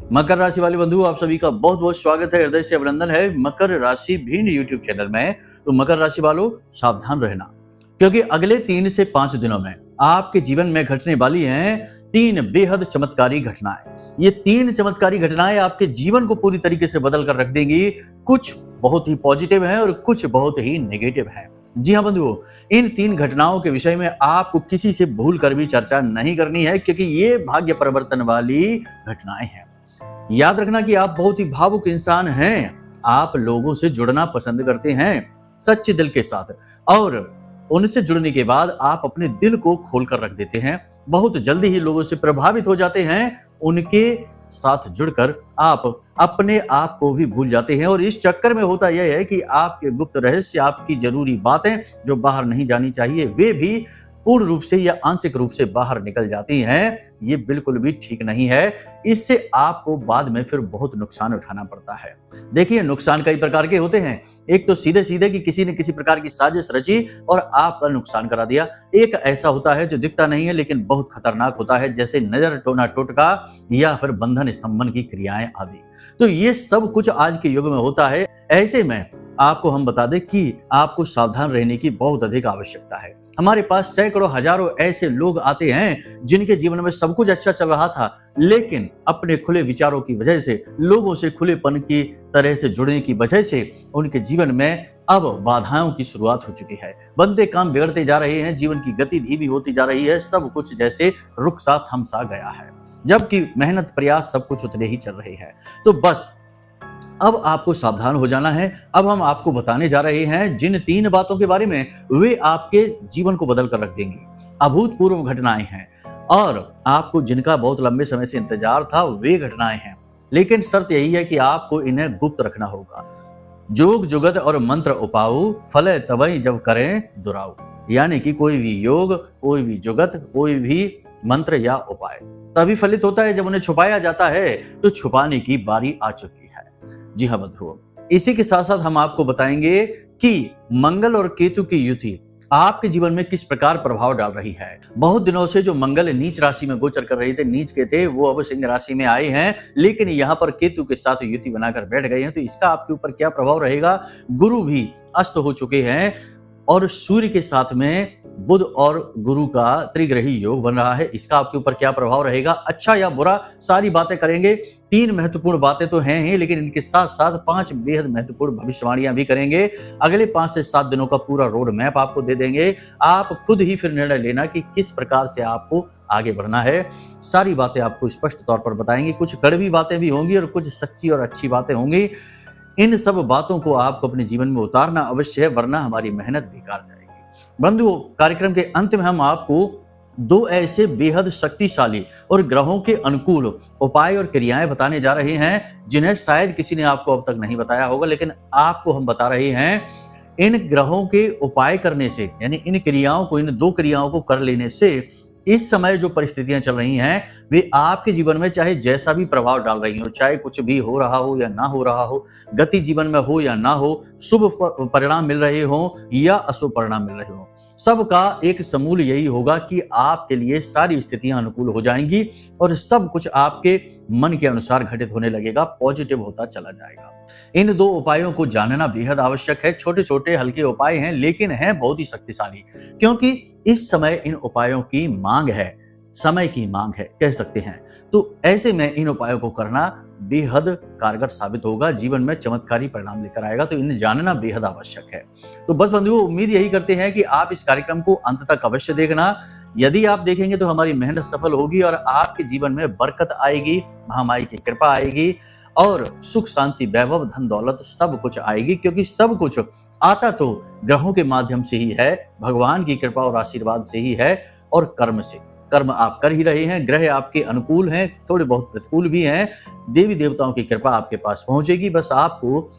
मकर राशि वाले बंधु, आप सभी का बहुत बहुत स्वागत है, हृदय से अभिनंदन है मकर राशि भिन्न यूट्यूब चैनल में। तो मकर राशि वालों, सावधान रहना, क्योंकि अगले 3 से 5 दिनों में आपके जीवन में घटने वाली हैं 3 बेहद चमत्कारी घटनाएं। ये 3 चमत्कारी घटनाएं आपके जीवन को पूरी तरीके से बदल कर रख देंगी। कुछ बहुत ही पॉजिटिव है और कुछ बहुत ही नेगेटिव है। जी हाँ बंधुओं, इन 3 घटनाओं के विषय में आपको किसी से भूल कर भी चर्चा नहीं करनी है, क्योंकि ये भाग्य परिवर्तन वाली घटनाएं हैं। याद रखना कि आप बहुत ही भावुक इंसान हैं। आप लोगों से जुड़ना पसंद करते हैं सच्चे दिल के साथ, और उनसे जुड़ने के बाद आप अपने दिल को खोलकर रख देते हैं। बहुत जल्दी ही लोगों से प्रभावित हो जाते हैं। उनके साथ जुड़कर आप अपने आप को भी भूल जाते हैं, और इस चक्कर में होता यह है कि आपके गुप्त रहस्य, आपकी जरूरी बातें जो बाहर नहीं जानी चाहिए, वे भी पूर्ण रूप से या आंशिक रूप से बाहर निकल जाती हैं। ये बिल्कुल भी ठीक नहीं है। इससे आपको बाद में फिर बहुत नुकसान उठाना पड़ता है। देखिए, नुकसान कई प्रकार के होते हैं। एक तो सीधे सीधे कि किसी ने किसी प्रकार की साजिश रची और आपका नुकसान करा दिया। एक ऐसा होता है जो दिखता नहीं है लेकिन बहुत खतरनाक होता है, जैसे नजर टोना टोटका या फिर बंधन स्तंभन की क्रियाएं आदि। तो ये सब कुछ आज के युग में होता है। ऐसे में आपको हम बता दें कि आपको सावधान रहने की बहुत अधिक आवश्यकता है। हमारे पास सैकड़ों हजारों ऐसे लोग आते हैं जिनके जीवन में सब कुछ अच्छा चल रहा था, लेकिन अपने खुले विचारों की वजह से, लोगों से खुलेपन की तरह से जुड़ने की वजह से उनके जीवन में अब बाधाओं की शुरुआत हो चुकी है। बनते काम बिगड़ते जा रहे हैं, जीवन की गति धीमी होती जा रही है, सब कुछ जैसे रुक सा थम सा गया है, जबकि मेहनत प्रयास सब कुछ उतने ही चल रहे हैं। तो बस अब आपको सावधान हो जाना है। अब हम आपको बताने जा रहे हैं जिन 3 बातों के बारे में वे आपके जीवन को बदल कर रख देंगी। अभूतपूर्व घटनाएं हैं, और आपको जिनका बहुत लंबे समय से इंतजार था वे घटनाएं हैं, लेकिन शर्त यही है कि आपको इन्हें गुप्त रखना होगा। जोग जुगत और मंत्र उपाऊ, फले तवई जब करें दुराऊ। यानी कि कोई भी योग, कोई भी जुगत, कोई भी मंत्र या उपाय तभी फलित होता है जब उन्हें छुपाया जाता है। तो छुपाने की बारी आ चुकी है। जी हाँ बंधुओं, इसी के साथ साथ हम आपको बताएंगे कि मंगल और केतु की युति आपके जीवन में किस प्रकार प्रभाव डाल रही है। बहुत दिनों से जो मंगल नीच राशि में गोचर कर रहे थे, नीच के थे, वो अब सिंह राशि में आए हैं, लेकिन यहाँ पर केतु के साथ युति बनाकर बैठ गए हैं। तो इसका आपके ऊपर क्या प्रभाव रहेगा। गुरु भी अस्त हो चुके हैं, और सूर्य के साथ में बुध और गुरु का त्रिग्रही योग बन रहा है। इसका आपके ऊपर क्या प्रभाव रहेगा, अच्छा या बुरा, सारी बातें करेंगे। 3 महत्वपूर्ण बातें तो हैं ही, लेकिन इनके साथ साथ 5 बेहद महत्वपूर्ण भविष्यवाणियां भी करेंगे। अगले 5 से 7 दिनों का पूरा रोड मैप आपको दे देंगे। आप खुद ही फिर निर्णय लेना कि किस प्रकार से आपको आगे बढ़ना है। सारी बातें आपको स्पष्ट तौर पर बताएंगे। कुछ कड़वी बातें भी होंगी और कुछ सच्ची और अच्छी बातें होंगी। इन सब बातों को आपको अपने जीवन में उतारना अवश्य है, वरना हमारी मेहनत बेकार जाएगी। बंधुओं, कार्यक्रम के अंत में हम आपको 2 ऐसे बेहद शक्तिशाली और ग्रहों के अनुकूल उपाय और क्रियाएं बताने जा रहे हैं, जिन्हें शायद किसी ने आपको अब तक नहीं बताया होगा, लेकिन आपको हम बता रहे हैं। इन ग्रहों के उपाय करने से, यानी इन क्रियाओं को, इन 2 क्रियाओं को कर लेने से इस समय जो परिस्थितियां चल रही हैं, वे आपके जीवन में चाहे जैसा भी प्रभाव डाल रही हो, चाहे कुछ भी हो रहा हो या ना हो रहा हो, गति जीवन में हो या ना हो, शुभ परिणाम मिल रहे हो या अशुभ परिणाम मिल रहे हो, सबका एक समूल यही होगा कि आपके लिए सारी स्थितियां अनुकूल हो जाएंगी और सब कुछ आपके मन के अनुसार घटित होने लगेगा, पॉजिटिव होता चला जाएगा। इन 2 उपायों को जानना बेहद आवश्यक है। छोटे छोटे हल्के उपाय हैं, लेकिन हैं बहुत ही शक्तिशाली, क्योंकि इस समय इन उपायों की मांग है, समय की मांग है, कह सकते हैं। तो ऐसे में इन उपायों को करना बेहद कारगर साबित होगा, जीवन में चमत्कारी परिणाम लेकर आएगा। तो इन्हें जानना बेहद आवश्यक है। तो बस बंधुओं, उम्मीद यही करते हैं कि आप इस कार्यक्रम को अंत तक अवश्य देखना। यदि आप देखेंगे तो हमारी मेहनत सफल होगी और आपके जीवन में बरकत आएगी, महामाई की कृपा आएगी, और सुख शांति वैभव धन दौलत सब कुछ आएगी, क्योंकि सब कुछ आता तो ग्रहों के माध्यम से ही है, भगवान की कृपा और आशीर्वाद से ही है, और कर्म से। कर्म आप कर ही रहे हैं, ग्रह आपके अनुकूल हैं, थोड़े बहुत प्रतिकूल भी हैं, देवी देवताओं की कृपा आपके पास पहुंचेगी। बस आपको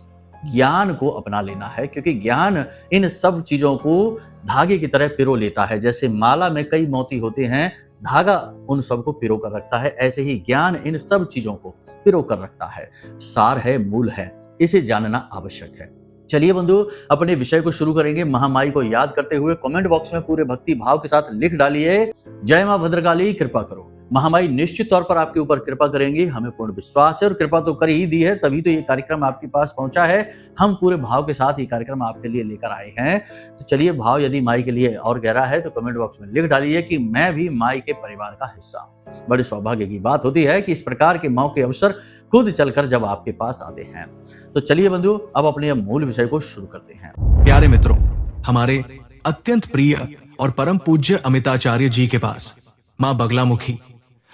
ज्ञान को अपना लेना है, क्योंकि ज्ञान इन सब चीजों को धागे की तरह पिरो लेता है। जैसे माला में कई मोती होते हैं, धागा उन सबको पिरो कर रखता है, ऐसे ही ज्ञान इन सब चीजों को पिरो कर रखता है। सार है, मूल है, इसे जानना आवश्यक है। चलिए बंधु, अपने विषय को शुरू करेंगे। महामाई को याद करते हुए कमेंट बॉक्स में पूरे भक्ति भाव के साथ लिख डालिए, जय मां भद्रकाली कृपा करो। महामाई निश्चित तौर पर आपके ऊपर कृपा करेंगी, हमें पूर्ण विश्वास है, और कृपा तो कर ही दी है, तभी तो ये कार्यक्रम आपके पास पहुंचा है। हम पूरे भाव के साथ ये कार्यक्रम आपके लिए लेकर आए हैं। तो चलिए, भाव यदि माई के लिए और गहरा है तो कमेंट बॉक्स में लिख डालिए कि मैं भी माई के परिवार का हिस्सा हूं। बड़े सौभाग्य की बात होती है कि इस प्रकार के मौके अवसर खुद चलकर जब आपके पास आते हैं। तो चलिए बंधुओं, अब अपने मूल विषय को शुरू करते हैं। प्यारे मित्रों, हमारे अत्यंत प्रिय और परम पूज्य अमिताचार्य जी के पास माँ बगलामुखी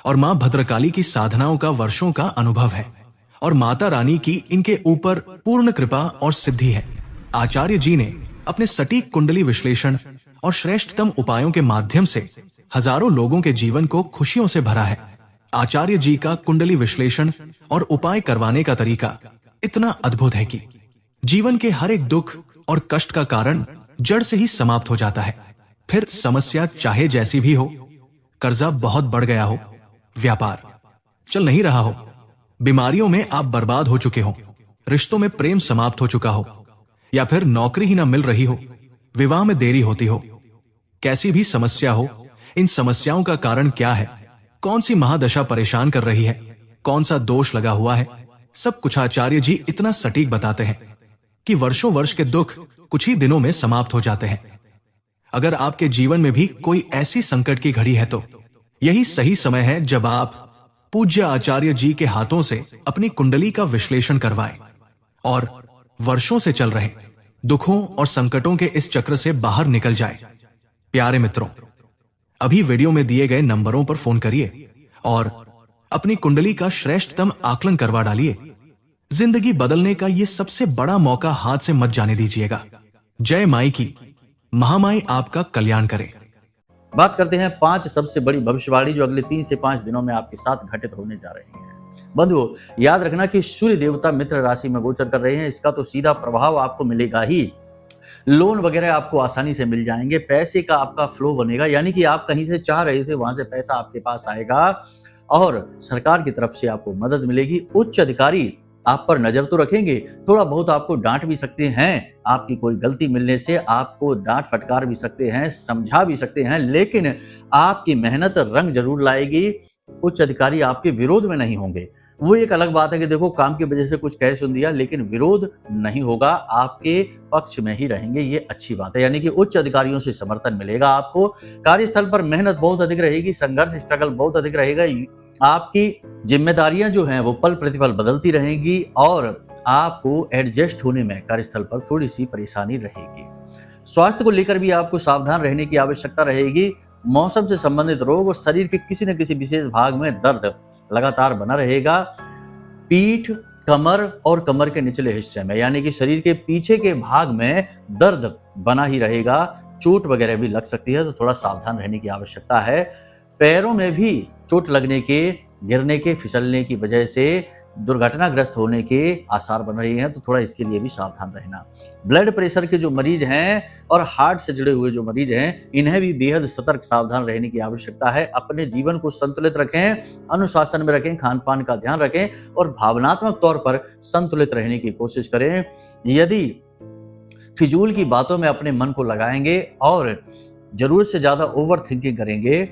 और माँ भद्रकाली की साधनाओं का वर्षों का अनुभव है, और माता रानी की इनके ऊपर पूर्ण कृपा और सिद्धि है। आचार्य जी ने अपने सटीक कुंडली विश्लेषण और श्रेष्ठतम उपायों के माध्यम से हजारों लोगों के जीवन को खुशियों से भरा है। आचार्य जी का कुंडली विश्लेषण और उपाय करवाने का तरीका इतना अद्भुत है कि जीवन के हर एक दुख और कष्ट का कारण जड़ से ही समाप्त हो जाता है। फिर समस्या चाहे जैसी भी हो, कर्जा बहुत बढ़ गया हो, व्यापार चल नहीं रहा हो, बीमारियों में आप बर्बाद हो चुके हो, रिश्तों में प्रेम समाप्त हो चुका हो, या फिर नौकरी ही ना मिल रही हो, विवाह में देरी होती हो, कैसी भी समस्या हो, इन समस्याओं का कारण क्या है, कौन सी महादशा परेशान कर रही है, कौन सा दोष लगा हुआ है, सब कुछ आचार्य जी इतना सटीक बताते हैं कि वर्षों वर्ष के दुख कुछ ही दिनों में समाप्त हो जाते हैं। अगर आपके जीवन में भी कोई ऐसी संकट की घड़ी है तो यही सही समय है जब आप पूज्य आचार्य जी के हाथों से अपनी कुंडली का विश्लेषण करवाएं और वर्षों से चल रहे दुखों और संकटों के इस चक्र से बाहर निकल जाए। प्यारे मित्रों, अभी वीडियो में दिए गए नंबरों पर फोन करिए और अपनी कुंडली का श्रेष्ठतम आकलन करवा डालिए। जिंदगी बदलने का ये सबसे बड़ा मौका हाथ से मत जाने दीजिएगा। जय माई की। महामाई आपका कल्याण करे। बात करते हैं 5 सबसे बड़ी भविष्यवाणी जो अगले 3 से 5 दिनों में आपके साथ घटित होने जा रही है। बंधुओं, याद रखना कि सूर्य देवता मित्र राशि में गोचर कर रहे हैं, इसका तो सीधा प्रभाव आपको मिलेगा ही। लोन वगैरह आपको आसानी से मिल जाएंगे, पैसे का आपका फ्लो बनेगा, यानी कि आप कहीं से चाह रहे थे वहां से पैसा आपके पास आएगा, और सरकार की तरफ से आपको मदद मिलेगी। उच्च अधिकारी आप पर नजर तो रखेंगे, थोड़ा बहुत आपको डांट भी सकते हैं, आपकी कोई गलती मिलने से आपको डांट फटकार भी सकते हैं, समझा भी सकते हैं, लेकिन आपकी मेहनत रंग जरूर लाएगी। उच्च अधिकारी आपके विरोध में नहीं होंगे। वो एक अलग बात है कि देखो काम की वजह से कुछ कह सुन दिया, लेकिन विरोध नहीं होगा, आपके पक्ष में ही रहेंगे, ये अच्छी बात है। यानी कि उच्च अधिकारियों से समर्थन मिलेगा आपको। कार्यस्थल पर मेहनत बहुत अधिक रहेगी, संघर्ष स्ट्रगल बहुत अधिक रहेगा। आपकी जिम्मेदारियां जो हैं वो पल प्रतिपल बदलती रहेंगी, और आपको एडजस्ट होने में कार्यस्थल पर थोड़ी सी परेशानी रहेगी। स्वास्थ्य को लेकर भी आपको सावधान रहने की आवश्यकता रहेगी। मौसम से संबंधित रोग और शरीर के किसी न किसी विशेष भाग में दर्द लगातार बना रहेगा। पीठ, कमर और कमर के निचले हिस्से में, यानी कि शरीर के पीछे के भाग में दर्द बना ही रहेगा। चोट वगैरह भी लग सकती है, तो थोड़ा सावधान रहने की आवश्यकता है। पैरों में भी चोट लगने के, गिरने के, फिसलने की वजह से दुर्घटनाग्रस्त होने के आसार बन रहे हैं, तो थोड़ा इसके लिए भी सावधान रहना। ब्लड प्रेशर के जो मरीज हैं और हार्ट से जुड़े हुए जो मरीज हैं, इन्हें भी बेहद सतर्क सावधान रहने की आवश्यकता है। अपने जीवन को संतुलित रखें, अनुशासन में रखें, खान पान का ध्यान रखें और भावनात्मक तौर पर संतुलित रहने की कोशिश करें। यदि फिजूल की बातों में अपने मन को लगाएंगे और जरूरत से ज्यादा ओवर थिंकिंग करेंगे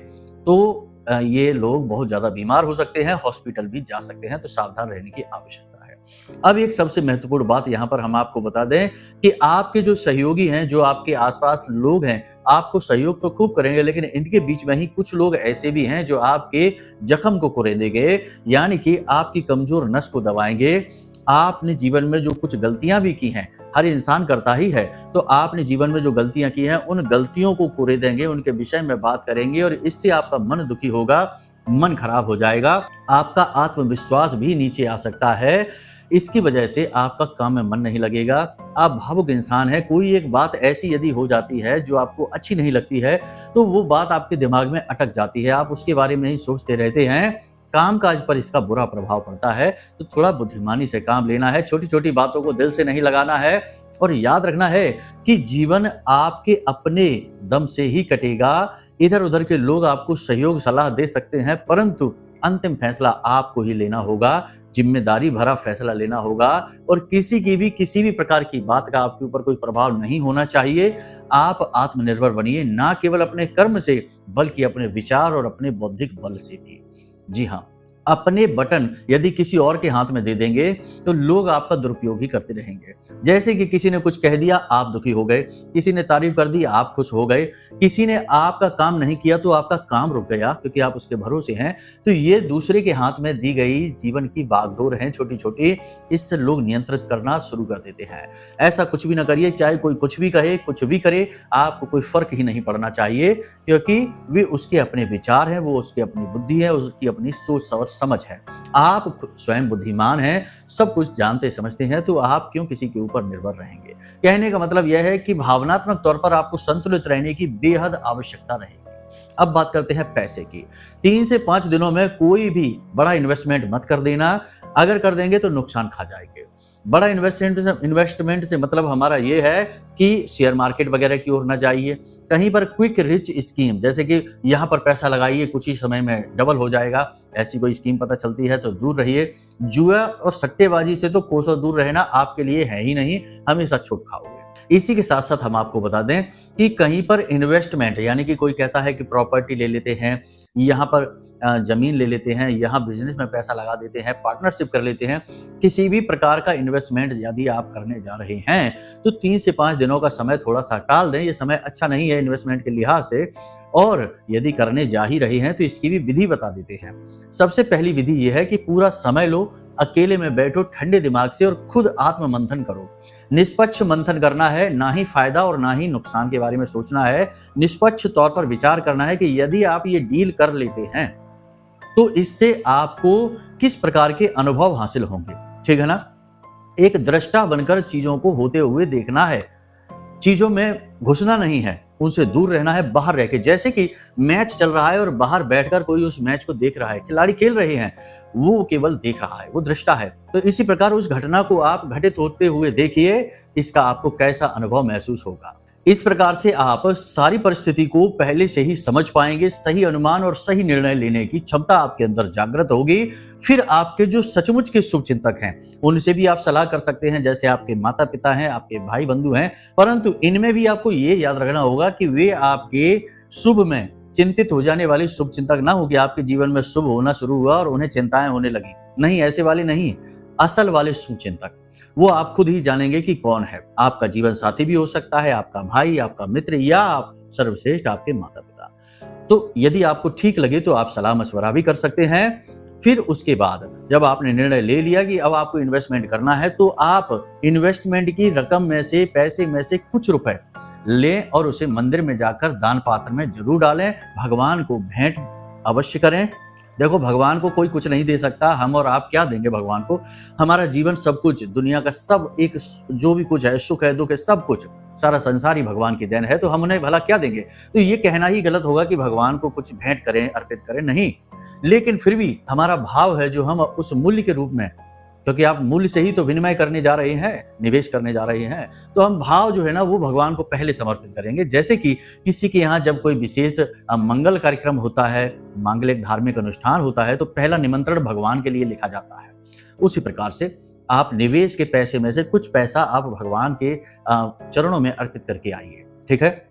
तो ये लोग बहुत ज्यादा बीमार हो सकते हैं, हॉस्पिटल भी जा सकते हैं, तो सावधान रहने की आवश्यकता है। अब एक सबसे महत्वपूर्ण बात यहाँ पर हम आपको बता दें कि आपके जो सहयोगी हैं, जो आपके आसपास लोग हैं, आपको सहयोग तो खूब करेंगे, लेकिन इनके बीच में ही कुछ लोग ऐसे भी हैं जो आपके जख्म को कुरेदेंगे, यानी कि आपकी कमजोर नस को दबाएंगे। आपने जीवन में जो कुछ गलतियां भी की हैं, हर इंसान करता ही है, तो आपने जीवन में जो गलतियां की हैं उन गलतियों को कुरेदेंगे, उनके विषय में बात करेंगे, और इससे आपका मन दुखी होगा, मन खराब हो जाएगा, आपका आत्मविश्वास भी नीचे आ सकता है। इसकी वजह से आपका काम में मन नहीं लगेगा, आप भावुक इंसान हैं। कोई एक बात ऐसी यदि हो जाती है जो आपको अच्छी नहीं लगती है, तो वो बात आपके दिमाग में अटक जाती है, आप उसके बारे में ही सोचते रहते हैं, कामकाज पर इसका बुरा प्रभाव पड़ता है। तो थोड़ा बुद्धिमानी से काम लेना है, छोटी छोटी बातों को दिल से नहीं लगाना है, और याद रखना है कि जीवन आपके अपने दम से ही कटेगा। इधर उधर के लोग आपको सहयोग सलाह दे सकते हैं, परंतु अंतिम फैसला आपको ही लेना होगा, जिम्मेदारी भरा फैसला लेना होगा, और किसी भी प्रकार की बात का आपके ऊपर कोई प्रभाव नहीं होना चाहिए। आप आत्मनिर्भर बनिए, ना केवल अपने कर्म से बल्कि अपने विचार और अपने बौद्धिक बल से भी। जी हाँ, अपने बटन यदि किसी और के हाथ में दे देंगे तो लोग आपका दुरुपयोग ही करते रहेंगे। जैसे कि किसी ने कुछ कह दिया, आप दुखी हो गए, किसी ने तारीफ कर दी, आप खुश हो गए, किसी ने आपका काम नहीं किया तो आपका काम रुक गया क्योंकि आप उसके भरोसे हैं। तो ये दूसरे के हाथ में दी गई जीवन की बागडोर है छोटी-छोटी, इससे लोग नियंत्रित करना शुरू कर देते हैं। ऐसा कुछ भी ना करिए, चाहे कोई कुछ भी कहे, कुछ भी करे, आपको कोई फ़र्क ही नहीं पड़ना चाहिए क्योंकि वे उसके अपने विचार हैं, वो उसकी अपनी बुद्धि है, उसकी अपनी सोच और समझ है। आप स्वयं बुद्धिमान हैं, सब कुछ जानते समझते हैं, तो आप क्यों किसी के ऊपर निर्भर रहेंगे? कहने का मतलब यह है कि भावनात्मक तौर पर आपको संतुलित रहने की बेहद आवश्यकता रहेगी। अब बात करते हैं पैसे की। 3 से 5 दिनों में कोई भी बड़ा इन्वेस्टमेंट मत कर देना, अगर कर देंगे तो नुकसान खा जाएँगे। बड़ा इन्वेस्टमेंट से मतलब हमारा ये है कि शेयर मार्केट वगैरह की ओर ना जाइए। कहीं पर क्विक रिच स्कीम, जैसे कि यहाँ पर पैसा लगाइए, कुछ ही समय में डबल हो जाएगा, ऐसी कोई स्कीम पता चलती है तो दूर रहिए। जुआ और सट्टेबाजी से तो कोसों दूर रहना आपके लिए है ही नहीं, हमेशा छूट खाओगे। इसी के साथ-साथ हम आपको बता दें कि कहीं पर इन्वेस्टमेंट, यानी कि कोई कहता है कि प्रॉपर्टी ले लेते हैं, यहाँ पर ज़मीन ले लेते हैं, यहाँ बिज़नेस में पैसा लगा देते हैं, पार्टनरशिप कर लेते हैं। किसी भी प्रकार का इन्वेस्टमेंट यदि आप करने जा रहे हैं, तो 3 से 5 दिनों का समय थोड़ा-सा टाल दें, ये समय अच्छा नहीं है इन्वेस्टमेंट के लिहाज से। और यदि करने जा ही रहे हैं, तो इसकी भी विधि बता देते हैं। सबसे पहली विधि ये है कि पूरा समय लो, अकेले में बैठो ठंडे दिमाग से और खुद आत्म मंथन करो। निष्पक्ष मंथन करना है, ना ही फायदा और ना ही नुकसान के बारे में सोचना है। निष्पक्ष तौर पर विचार करना है कि यदि आप ये डील कर लेते हैं, तो इससे आपको किस प्रकार के अनुभव हासिल होंगे, ठीक है ना? एक दृष्टा बनकर चीजों को होते हुए देखना है, चीजों में घुसना नहीं है, उनसे दूर रहना है, बाहर रह के। जैसे कि मैच चल रहा है और बाहर बैठकर कोई उस मैच को देख रहा है, खिलाड़ी खेल रहे हैं, वो केवल देख रहा है, वो दृष्टा है। तो इसी प्रकार उस घटना को आप घटित होते हुए देखिए, इसका आपको कैसा अनुभव महसूस होगा। इस प्रकार से आप सारी परिस्थिति को पहले से ही समझ पाएंगे, सही अनुमान और सही निर्णय लेने की क्षमता आपके अंदर जागृत होगी। फिर आपके जो सचमुच के शुभचिंतक हैं, उनसे भी आप सलाह कर सकते हैं, जैसे आपके माता-पिता हैं, आपके भाई-बंधु हैं, परंतु इनमें भी आपको ये याद रखना होगा कि वे आपके शुभ में चिंतित हो जाने वाले शुभचिंतक ना हो कि आपके जीवन में शुभ होना शुरू हुआ और उन्हें चिंताएं होने लगी। नहीं, ऐसे वाले नहीं, असल वाले शुभचिंतक। वो आप खुद ही जानेंगे कि कौन है। आपका जीवन साथी भी हो सकता है, आपका भाई, आपका मित्र या आप सर्वश्रेष्ठ आपके माता-पिता। तो यदि आपको ठीक लगे तो आप सलाह मशवरा भी कर सकते हैं। फिर उसके बाद जब आपने निर्णय ले लिया कि अब आपको इन्वेस्टमेंट करना है, तो आप इन्वेस्टमेंट की रकम में से, पैसे में से कुछ रुपए लें और उसे मंदिर में जाकर दान पात्र में जरूर डालें। भगवान को भेंट अवश्य करें। देखो, भगवान को कोई कुछ नहीं दे सकता, हम और आप क्या देंगे भगवान को? हमारा जीवन सब कुछ, दुनिया का सब एक जो भी कुछ है, सुख है, दुख है, सब कुछ, सारा संसार ही भगवान की देन है, तो हम उन्हें भला क्या देंगे? तो ये कहना ही गलत होगा कि भगवान को कुछ भेंट करें, अर्पित करें, नहीं। लेकिन फिर भी हमारा भाव है जो हम उस मूल्य के रूप में, क्योंकि आप मूल्य से ही तो विनिमय करने जा रहे हैं, निवेश करने जा रहे हैं, तो हम भाव जो है ना वो भगवान को पहले समर्पित करेंगे। जैसे कि किसी के यहाँ जब कोई विशेष मंगल कार्यक्रम होता है, मांगलिक धार्मिक अनुष्ठान होता है, तो पहला निमंत्रण भगवान के लिए लिखा जाता है। उसी प्रकार से आप निवेश के पैसे में से कुछ पैसा आप भगवान के चरणों में अर्पित करके आइए, ठीक है?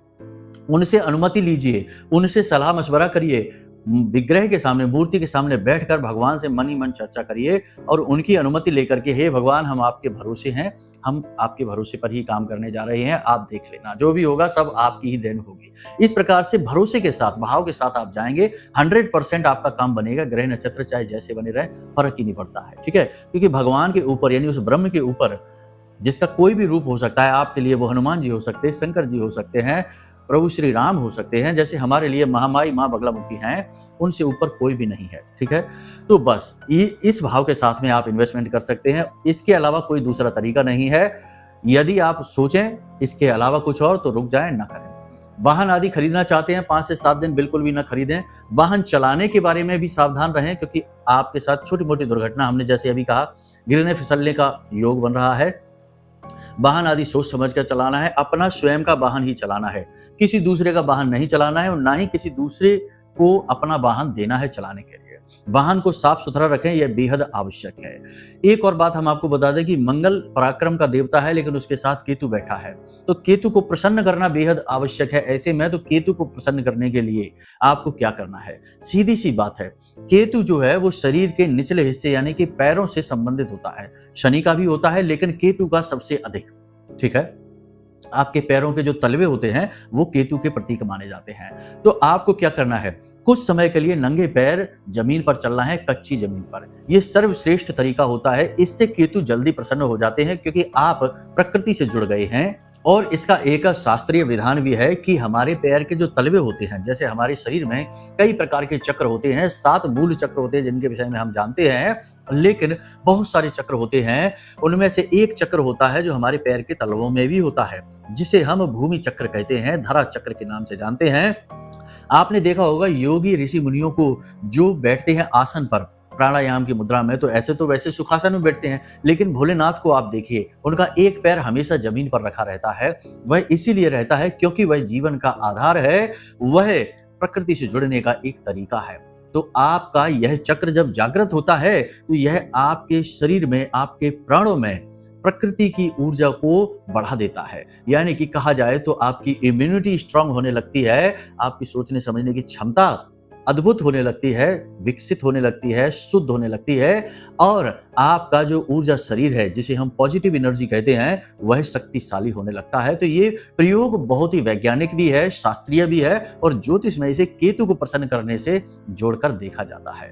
उनसे अनुमति लीजिए, उनसे सलाह मशवरा करिए, विग्रह के सामने, मूर्ति के सामने बैठकर भगवान से मन ही मन चर्चा करिए और उनकी अनुमति लेकर के, हे भगवान, हम आपके भरोसे हैं, हम आपके भरोसे पर ही काम करने जा रहे हैं, आप देख लेना, जो भी होगा सब आपकी ही देन होगी। इस प्रकार से भरोसे के साथ, भाव के साथ आप जाएंगे, 100% आपका काम बनेगा। ग्रह नक्षत्र चाहे जैसे बने रहे, फर्क ही नहीं पड़ता है, ठीक है? क्योंकि भगवान के ऊपर, यानी उस ब्रह्म के ऊपर, जिसका कोई भी रूप हो सकता है, आपके लिए वो हनुमान जी हो सकते हैं, शंकर जी हो सकते हैं, प्रभु श्री राम हो सकते हैं, जैसे हमारे लिए महामाई माँ बगलामुखी हैं, उनसे ऊपर कोई भी नहीं है, ठीक है? तो बस इस भाव के साथ में आप इन्वेस्टमेंट कर सकते हैं। इसके अलावा कोई दूसरा तरीका नहीं है। यदि आप सोचें इसके अलावा कुछ और, तो रुक जाएं, ना करें। वाहन आदि खरीदना चाहते हैं, 5 से 7 दिन बिल्कुल भी ना खरीदें। वाहन चलाने के बारे में भी सावधान रहें, क्योंकि आपके साथ छोटी मोटी दुर्घटना, हमने जैसे अभी कहा, गिरने फिसलने का योग बन रहा है। वाहन आदि सोच समझ कर चलाना है, अपना स्वयं का वाहन ही चलाना है, किसी दूसरे का वाहन नहीं चलाना है और ना ही किसी दूसरे को अपना वाहन देना है चलाने के लिए। वाहन को साफ सुथरा रखें, यह बेहद आवश्यक है। एक और बात हम आपको बता दें कि मंगल पराक्रम का देवता है, लेकिन उसके साथ केतु बैठा है, तो केतु को प्रसन्न करना बेहद आवश्यक है। ऐसे में तो केतु को प्रसन्न करने के लिए आपको क्या करना है, सीधी सी बात है, केतु जो है वो शरीर के निचले हिस्से यानी कि पैरों से संबंधित होता है। शनि का भी होता है, लेकिन केतु का सबसे अधिक। ठीक है, आपके पैरों के जो तलवे होते हैं वो केतु के प्रतीक माने जाते हैं। तो आपको क्या करना है, कुछ समय के लिए नंगे पैर जमीन पर चलना है, कच्ची जमीन पर। यह सर्वश्रेष्ठ तरीका होता है। इससे केतु जल्दी प्रसन्न हो जाते हैं, क्योंकि आप प्रकृति से जुड़ गए हैं। और इसका एक शास्त्रीय विधान भी है कि हमारे पैर के जो तलवे होते हैं, जैसे हमारे शरीर में कई प्रकार के चक्र होते हैं, 7 मूल चक्र होते हैं जिनके विषय में हम जानते हैं, लेकिन बहुत सारे चक्र होते हैं। उनमें से एक चक्र होता है जो हमारे पैर के तलवों में भी होता है, जिसे हम भूमि चक्र कहते हैं, धरा चक्र के नाम से जानते हैं। आपने देखा होगा योगी ऋषि मुनियों को जो बैठते हैं आसन पर प्राणायाम की मुद्रा में, तो ऐसे तो वैसे सुखासन में बैठते हैं, लेकिन भोलेनाथ को आप देखिए, उनका एक पैर हमेशा जमीन पर रखा रहता है। वह इसीलिए रहता है क्योंकि वह जीवन का आधार है, वह प्रकृति से जुड़ने का एक तरीका है। तो आपका यह चक्र जब जागृत होता है तो यह आपके शरीर में, आपके प्राणों में प्रकृति की ऊर्जा को बढ़ा देता है। यानी कि कहा जाए तो आपकी इम्यूनिटी स्ट्रांग होने लगती है, आपकी सोचने समझने की क्षमता अद्भुत होने लगती है, विकसित होने लगती है, शुद्ध होने लगती है, और आपका जो ऊर्जा शरीर है, जिसे हम पॉजिटिव एनर्जी कहते हैं, वह शक्तिशाली होने लगता है। तो ये प्रयोग बहुत ही वैज्ञानिक भी है, शास्त्रीय भी है, और ज्योतिष में इसे केतु को प्रसन्न करने से जोड़कर देखा जाता है।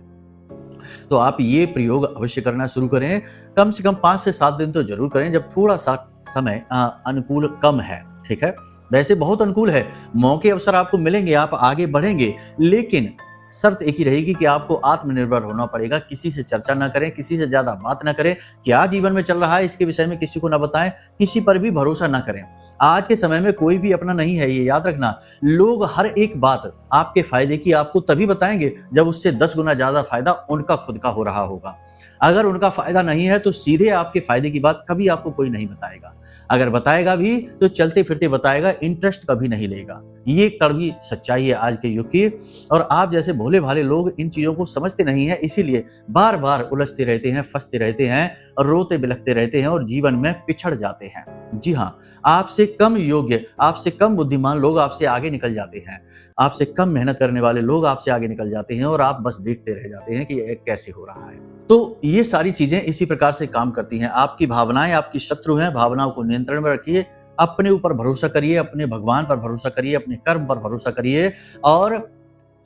तो आप ये प्रयोग अवश्य करना शुरू करें, कम से कम 5 से 7 दिन तो जरूर करें, जब थोड़ा सा समय अनुकूल कम है। ठीक है, वैसे बहुत अनुकूल है, मौके अवसर आपको मिलेंगे, आप आगे बढ़ेंगे, लेकिन शर्त एक ही रहेगी कि आपको आत्मनिर्भर होना पड़ेगा। किसी से चर्चा ना करें, किसी से ज्यादा बात ना करें, क्या जीवन में चल रहा है इसके विषय में किसी को ना बताएं, किसी पर भी भरोसा ना करें। आज के समय में कोई भी अपना नहीं है, ये याद रखना। लोग हर एक बात आपके फायदे की आपको तभी बताएंगे जब उससे 10 गुना ज्यादा फायदा उनका खुद का हो रहा होगा। अगर उनका फायदा नहीं है तो सीधे आपके फायदे की बात कभी आपको कोई नहीं बताएगा। अगर बताएगा भी तो चलते फिरते बताएगा, इंटरेस्ट कभी नहीं लेगा। ये कड़वी सच्चाई है आज के युग की, और आप जैसे भोले भाले लोग इन चीजों को समझते नहीं है, इसीलिए बार बार उलझते रहते हैं, फंसते रहते हैं, और रोते बिलखते रहते हैं, और जीवन में पिछड़ जाते हैं। जी हाँ, आपसे कम योग्य, आपसे कम बुद्धिमान लोग आपसे आगे निकल जाते हैं, आपसे कम मेहनत करने वाले लोग आपसे आगे निकल जाते हैं, और आप बस देखते रह जाते हैं कि यह कैसे हो रहा है। तो ये सारी चीजें इसी प्रकार से काम करती हैं। आपकी भावनाएं आपकी शत्रु हैं, भावनाओं को नियंत्रण में रखिए, अपने ऊपर भरोसा करिए, अपने भगवान पर भरोसा करिए, अपने कर्म पर भरोसा करिए, और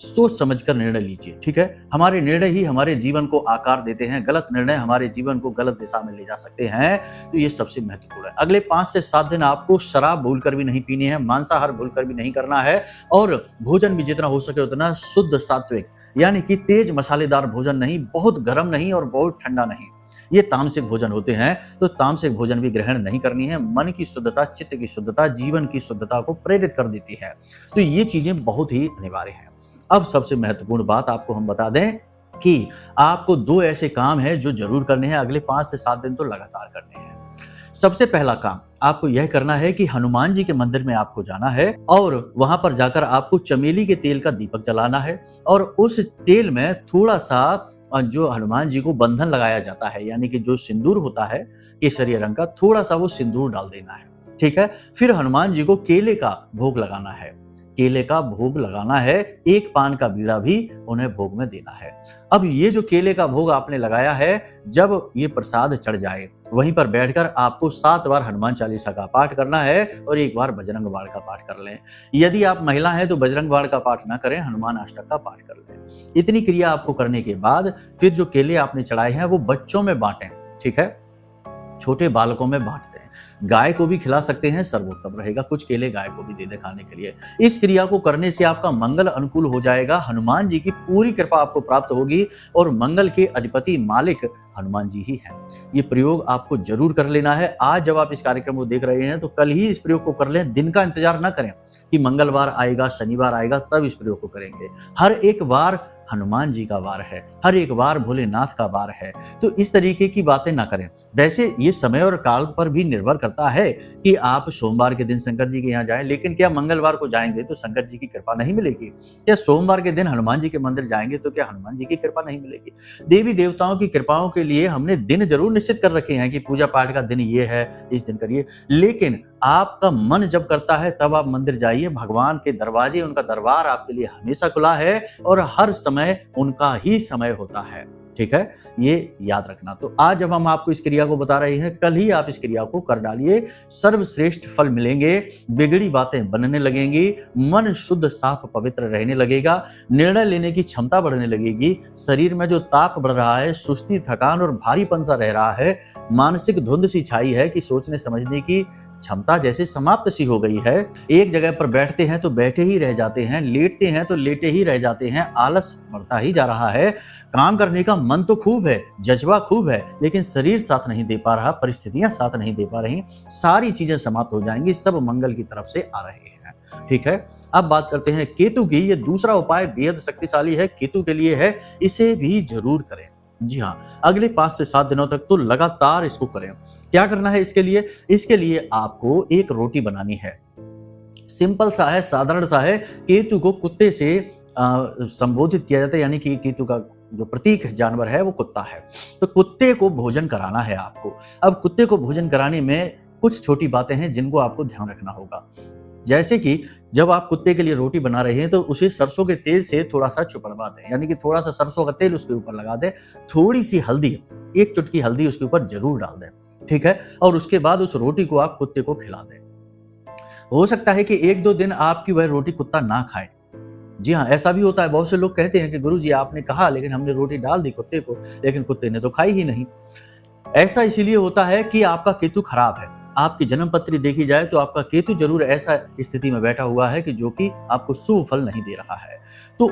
सोच समझकर निर्णय लीजिए। ठीक है, हमारे निर्णय ही हमारे जीवन को आकार देते हैं, गलत निर्णय हमारे जीवन को गलत दिशा में ले जा सकते हैं। तो ये सबसे महत्वपूर्ण है। अगले 5 से 7 दिन आपको शराब भूलकर भी नहीं पीनी है, मांसाहार भूलकर भी नहीं करना है, और भोजन भी जितना हो सके उतना शुद्ध सात्विक, यानी कि तेज मसालेदार भोजन नहीं, बहुत गर्म नहीं और बहुत ठंडा नहीं। ये तामसिक भोजन होते हैं, तो तामसिक भोजन भी ग्रहण नहीं करनी है। मन की शुद्धता, चित्त की शुद्धता, जीवन की शुद्धता को प्रेरित कर देती है। तो ये चीजें बहुत ही अनिवार्य हैं। अब सबसे महत्वपूर्ण बात आपको हम बता दें कि आपको 2 ऐसे काम हैं जो जरूर करने हैं, अगले 5 से 7 दिन तो लगातार करने हैं। सबसे पहला काम आपको यह करना है कि हनुमान जी के मंदिर में आपको जाना है, और वहां पर जाकर आपको चमेली के तेल का दीपक जलाना है, और उस तेल में थोड़ा सा जो हनुमान जी को बंधन लगाया जाता है, यानी कि जो सिंदूर होता है केसरिया रंग का, थोड़ा सा वो सिंदूर डाल देना है। ठीक है, फिर हनुमान जी को केले का भोग लगाना है, केले का भोग लगाना है, एक पान का बीड़ा भी उन्हें भोग में देना है। अब ये जो केले का भोग आपने लगाया है, जब ये प्रसाद चढ़ जाए, वहीं पर बैठकर आपको 7 बार हनुमान चालीसा का पाठ करना है, और 1 बार बजरंग बाण का पाठ कर लें। यदि आप महिला हैं तो बजरंग बाण का पाठ ना करें, हनुमान अष्टक का पाठ कर लें। इतनी क्रिया आपको करने के बाद फिर जो केले आपने चढ़ाए हैं वो बच्चों में बांटें। ठीक है, छोटे बालकों में बांटते हैं, गाय को भी खिला सकते हैं, सर्वोत्तम रहेगा। कुछ केले गाय को भी दे दे खाने के लिए। इस क्रिया को करने से आपका मंगल अनुकूल हो जाएगा, हनुमान जी की पूरी कृपा आपको प्राप्त होगी, और मंगल के अधिपति मालिक हनुमान जी ही हैं। ये प्रयोग आपको जरूर कर लेना है। आज जब आप इस कार्यक्रम को देख रहे हैं तो कल ही इस प्रयोग को कर लें, दिन का इंतजार ना करें कि मंगलवार आएगा, शनिवार आएगा तब इस प्रयोग को करेंगे। हर एक बार हनुमान जी का वार है, हर एक वार भोलेनाथ का वार है। तो इस तरीके की बातें ना करें। वैसे ये समय और काल पर भी निर्भर करता है कि आप सोमवार के दिन शंकर जी के यहाँ जाएं, लेकिन क्या मंगलवार को जाएंगे तो शंकर जी की कृपा नहीं मिलेगी? क्या सोमवार के दिन हनुमान जी के मंदिर जाएंगे तो क्या हनुमान जी की कृपा नहीं मिलेगी? देवी देवताओं की कृपाओं के लिए हमने दिन जरूर निश्चित कर रखे हैं कि पूजा पाठ का दिन ये है, इस दिन करिए, लेकिन आपका मन जब करता है तब आप मंदिर जाइए। भगवान के दरवाजे, उनका दरबार आपके लिए हमेशा खुला है और हर समय उनका ही समय होता है। ठीक है, ये याद रखना। तो आज जब हम आपको इस क्रिया को बता रहे हैं, कल ही आप इस क्रिया को कर डालिए, सर्वश्रेष्ठ फल मिलेंगे, बिगड़ी बातें बनने लगेंगी, मन शुद्ध साफ पवित्र रहने लगेगा, निर्णय लेने की क्षमता बढ़ने लगेगी, शरीर में जो ताप बढ़ रहा है, सुस्ती, थकान और भारीपन सा रह रहा है, मानसिक धुंध सी छाई है कि सोचने समझने की क्षमता जैसे समाप्त सी हो गई है। एक जगह पर बैठते हैं तो बैठे ही रह जाते हैं, लेटते हैं तो लेटे ही रह जाते हैं, आलस बढ़ता ही जा रहा है। काम करने का मन तो खूब है, जज्बा खूब है, लेकिन शरीर साथ नहीं दे पा रहा, परिस्थितियां साथ नहीं दे पा रही। सारी चीजें समाप्त हो जाएंगी, सब मंगल की तरफ से आ रहे हैं। ठीक है, अब बात करते हैं केतु की। ये दूसरा उपाय बेहद शक्तिशाली है, केतु के लिए है, इसे भी जरूर करें। जी हाँ, अगले 5 से 7 दिनों तक तो लगातार इसको करें। क्या करना है इसके लिए? इसके लिए आपको एक रोटी बनानी है, सिंपल सा है, साधारण सा है। केतु को कुत्ते से संबोधित किया जाता है, यानी कि केतु का जो प्रतीक जानवर है वो कुत्ता है। तो कुत्ते को भोजन कराना है आपको। अब कुत्ते को भोजन कराने में कुछ छोटी बातें हैं जिनको आपको ध्यान रखना होगा। जैसे कि जब आप कुत्ते के लिए रोटी बना रहे हैं तो उसे सरसों के तेल से थोड़ा सा चुपड़वा दें, यानी कि थोड़ा सा सरसों का तेल उसके ऊपर लगा दें, थोड़ी सी हल्दी, एक चुटकी हल्दी उसके ऊपर जरूर डाल दें। ठीक है, और उसके बाद उस रोटी को आप कुत्ते को खिला दें। हो सकता है कि 1-2 दिन आपकी वह रोटी कुत्ता ना खाए। जी हाँ, ऐसा भी होता है। बहुत से लोग कहते हैं कि गुरुजी आपने कहा लेकिन हमने रोटी डाल दी कुत्ते को, लेकिन कुत्ते ने तो खाई ही नहीं। ऐसा इसीलिए होता है कि आपका केतु खराब है। आपकी जन्म पत्री देखी जाए तो आपका केतु जरूर ऐसा स्थिति में बैठा हुआ है कि जो कि आपको शुभ फल नहीं दे रहा है। तो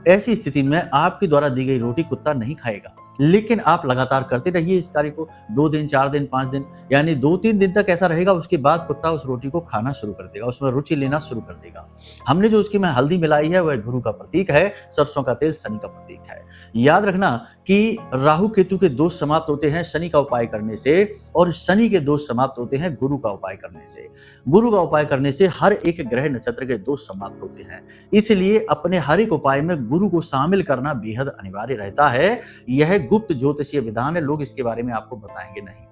ऐसी स्थिति में आपके द्वारा दी गई रोटी कुत्ता नहीं खाएगा, लेकिन आप लगातार करते रहिए इस कार्य को। 2 दिन, 4 दिन, 5 दिन, यानी 2-3 दिन तक ऐसा रहेगा। उसके बाद कुत्ता उस रोटी को खाना शुरू कर देगा, उसमें रुचि लेना शुरू कर देगा। हमने जो उसकी में हल्दी मिलाई है वह गुरु का प्रतीक है, सरसों का तेल शनि का प्रतीक है। याद रखना कि राहु केतु के दोष समाप्त होते हैं शनि का उपाय करने से, और शनि के दोष समाप्त होते हैं गुरु का उपाय करने से। गुरु का उपाय करने से हर एक ग्रह नक्षत्र के दोष समाप्त होते हैं। इसलिए अपने हर एक उपाय में गुरु को शामिल करना बेहद अनिवार्य रहता है। यह गुप्त ज्योतिषीय विधान है, लोग इसके बारे में आपको बताएंगे नहीं।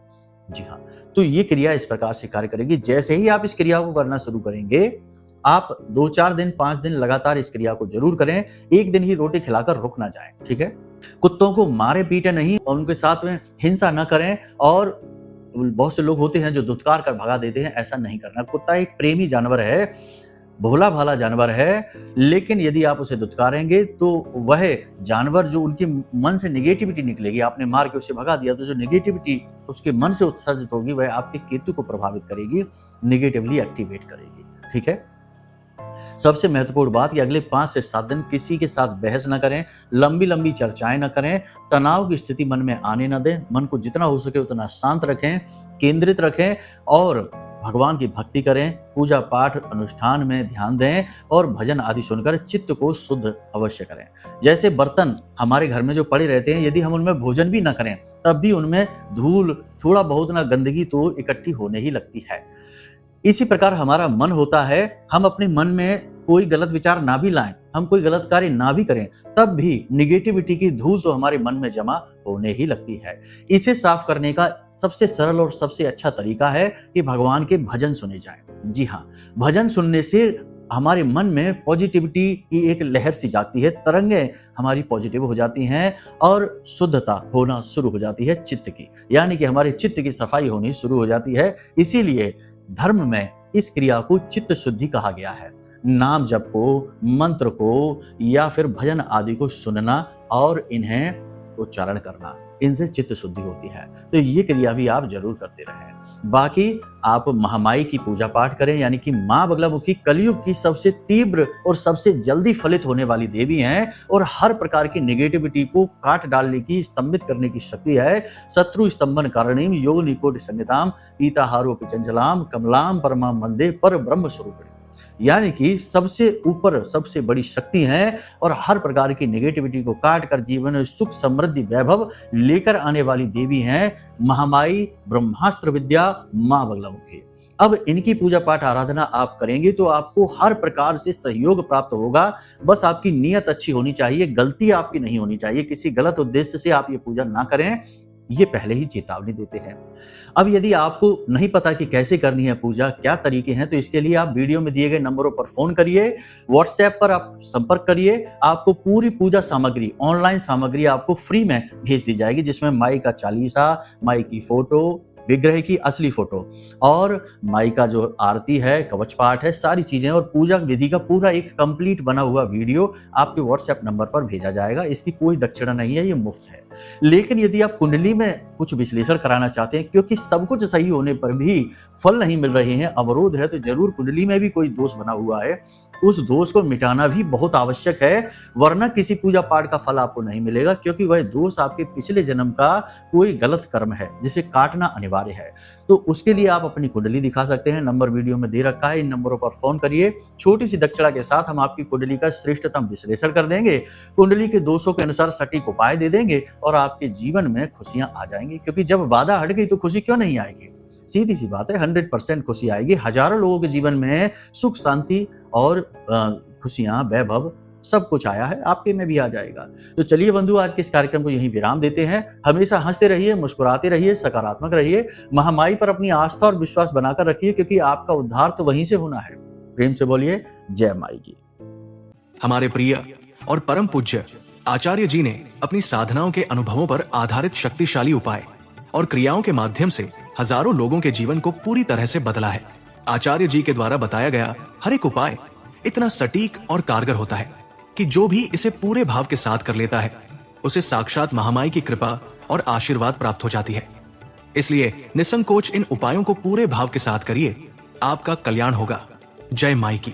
जी हाँ, तो ये क्रिया इस प्रकार से कार्य करेगी। जैसे ही आप इस क्रिया को करना शुरू करेंगे, आप 2-4 दिन, 5 दिन लगातार इस क्रिया को जरूर करें। एक दिन ही रोटी खिलाकर रुक ना जाए। ठीक है, कुत्तों को मारे पीटे नहीं और उनके साथ में हिंसा न करें। और बहुत से लोग होते हैं जो धुतकार कर भगा देते हैं, ऐसा नहीं करना। कुत्ता एक प्रेमी जानवर है, भोला भाला जानवर है, लेकिन यदि आप उसे धुतकारेंगे तो वह जानवर जो उनके मन से नेगेटिविटी निकलेगी, आपने मार के उसे भगा दिया तो जो नेगेटिविटी उसके मन से उत्सर्जित होगी वह आपके केतु को प्रभावित करेगी, नेगेटिवली एक्टिवेट करेगी। ठीक है, सबसे महत्वपूर्ण बात कि अगले 5 से 7 दिन किसी के साथ बहस न करें, लंबी लंबी चर्चाएं न करें, तनाव की स्थिति मन में आने न दें। मन को जितना हो सके उतना शांत रखें, केंद्रित रखें और भगवान की भक्ति करें, पूजा पाठ अनुष्ठान में ध्यान दें और भजन आदि सुनकर चित्त को शुद्ध अवश्य करें। जैसे बर्तन हमारे घर में जो पड़े रहते हैं, यदि हम उनमें भोजन भी न करें तब भी उनमें धूल, थोड़ा बहुत ना गंदगी तो इकट्ठी होने ही लगती है। इसी प्रकार हमारा मन होता है, हम अपने मन में कोई गलत विचार ना भी लाएं, हम कोई गलत कार्य ना भी करें, तब भी निगेटिविटी की धूल तो हमारे मन में जमा होने ही लगती है। इसे साफ करने का सबसे सरल और सबसे अच्छा तरीका है कि भगवान के भजन सुने जाएं। जी हाँ, भजन सुनने से हमारे मन में पॉजिटिविटी की एक लहर सी जाती है, तरंगें हमारी पॉजिटिव हो जाती हैं और शुद्धता होना शुरू हो जाती है चित्त की, यानी कि हमारे चित्त की सफाई होनी शुरू हो जाती है। इसीलिए धर्म में इस क्रिया को चित्त शुद्धि कहा गया है। नाम जप को, मंत्र को या फिर भजन आदि को सुनना और इन्हें उच्चारण करना, इनसे चित्त शुद्धि होती है। तो ये क्रिया भी आप जरूर करते रहें। बाकी आप महामाई की पूजा पाठ करें, यानी कि माँ बगलामुखी कलयुग की सबसे तीव्र और सबसे जल्दी फलित होने वाली देवी हैं और हर प्रकार की नेगेटिविटी को काट डालने की, स्तंभित करने की शक्ति है। शत्रु स्तंभन कारणीम योग निकोट संहिताम पीताहारो पिचंचलाम कमलाम परमाम वंदे पर ब्रह्म स्वरूपिणी। यानी कि सबसे ऊपर सबसे बड़ी शक्ति है और हर प्रकार की नेगेटिविटी को काट कर जीवन में सुख समृद्धि वैभव लेकर आने वाली देवी हैं महामाई ब्रह्मास्त्र विद्या मां बगलामुखी। अब इनकी पूजा पाठ आराधना आप करेंगे तो आपको हर प्रकार से सहयोग प्राप्त होगा। बस आपकी नीयत अच्छी होनी चाहिए, गलती आपकी नहीं होनी चाहिए। किसी गलत उद्देश्य से आप ये पूजा ना करें, ये पहले ही चेतावनी देते हैं। अब यदि आपको नहीं पता कि कैसे करनी है पूजा, क्या तरीके हैं, तो इसके लिए आप वीडियो में दिए गए नंबरों पर फोन करिए, व्हाट्सएप पर आप संपर्क करिए। आपको पूरी पूजा सामग्री, ऑनलाइन सामग्री आपको फ्री में भेज दी जाएगी, जिसमें माई का चालीसा, माई की फोटो, विग्रह की असली फोटो और माई का जो आरती है, कवच पाठ है, सारी चीजें और पूजा विधि का पूरा एक कंप्लीट बना हुआ वीडियो आपके व्हाट्सएप नंबर पर भेजा जाएगा। इसकी कोई दक्षिणा नहीं है, ये मुफ्त है। लेकिन यदि आप कुंडली में कुछ विश्लेषण कराना चाहते हैं, क्योंकि सब कुछ सही होने पर भी फल नहीं मिल रहे हैं, अवरोध है, तो जरूर कुंडली में भी कोई दोष बना हुआ है, उस दोष को मिटाना भी बहुत आवश्यक है, वरना किसी पूजा पाठ का फल आपको नहीं मिलेगा, क्योंकि वह दोष आपके पिछले जन्म का कोई गलत कर्म है जिसे काटना अनिवार्य है। तो उसके लिए आप अपनी कुंडली दिखा सकते हैं, नंबर वीडियो में दे रखा है, इन नंबरों पर फोन करिए। छोटी सी दक्षिणा के साथ हम आपकी कुंडली का श्रेष्ठतम विश्लेषण कर देंगे, कुंडली के दोषों के अनुसार सटीक उपाय दे देंगे और आपके जीवन में खुशियां आ जाएंगी। क्योंकि जब बाधा हट गई तो खुशी क्यों नहीं आएगी? सीधी सी बात है, 100% खुशी आएगी। हजारों लोगों के जीवन में सुख शांति और खुशियां, वैभव सब कुछ आया है, आपके में भी आ जाएगा। तो चलिए बंधु, आज के इस कार्यक्रम को यहीं विराम देते हैं। हमेशा हंसते रहिए, मुस्कुराते रहिए, सकारात्मक रहिए, महामाई पर अपनी आस्था और विश्वास बनाकर रखिए, क्योंकि आपका उद्धार तो वहीं से होना है। प्रेम से बोलिए जय माई की। हमारे प्रिय और परम पूज्य आचार्य जी ने अपनी साधनाओं के अनुभवों पर आधारित शक्तिशाली उपाय और क्रियाओं के माध्यम से हजारों लोगों के जीवन को पूरी तरह से बदला है। आचार्य जी के द्वारा बताया गया हर एक उपाय इतना सटीक और कारगर होता है कि जो भी इसे पूरे भाव के साथ कर लेता है, उसे साक्षात महामाई की कृपा और आशीर्वाद प्राप्त हो जाती है। इसलिए निसंकोच इन उपायों को पूरे भाव के साथ करिए, आपका कल्याण होगा। जय माई की।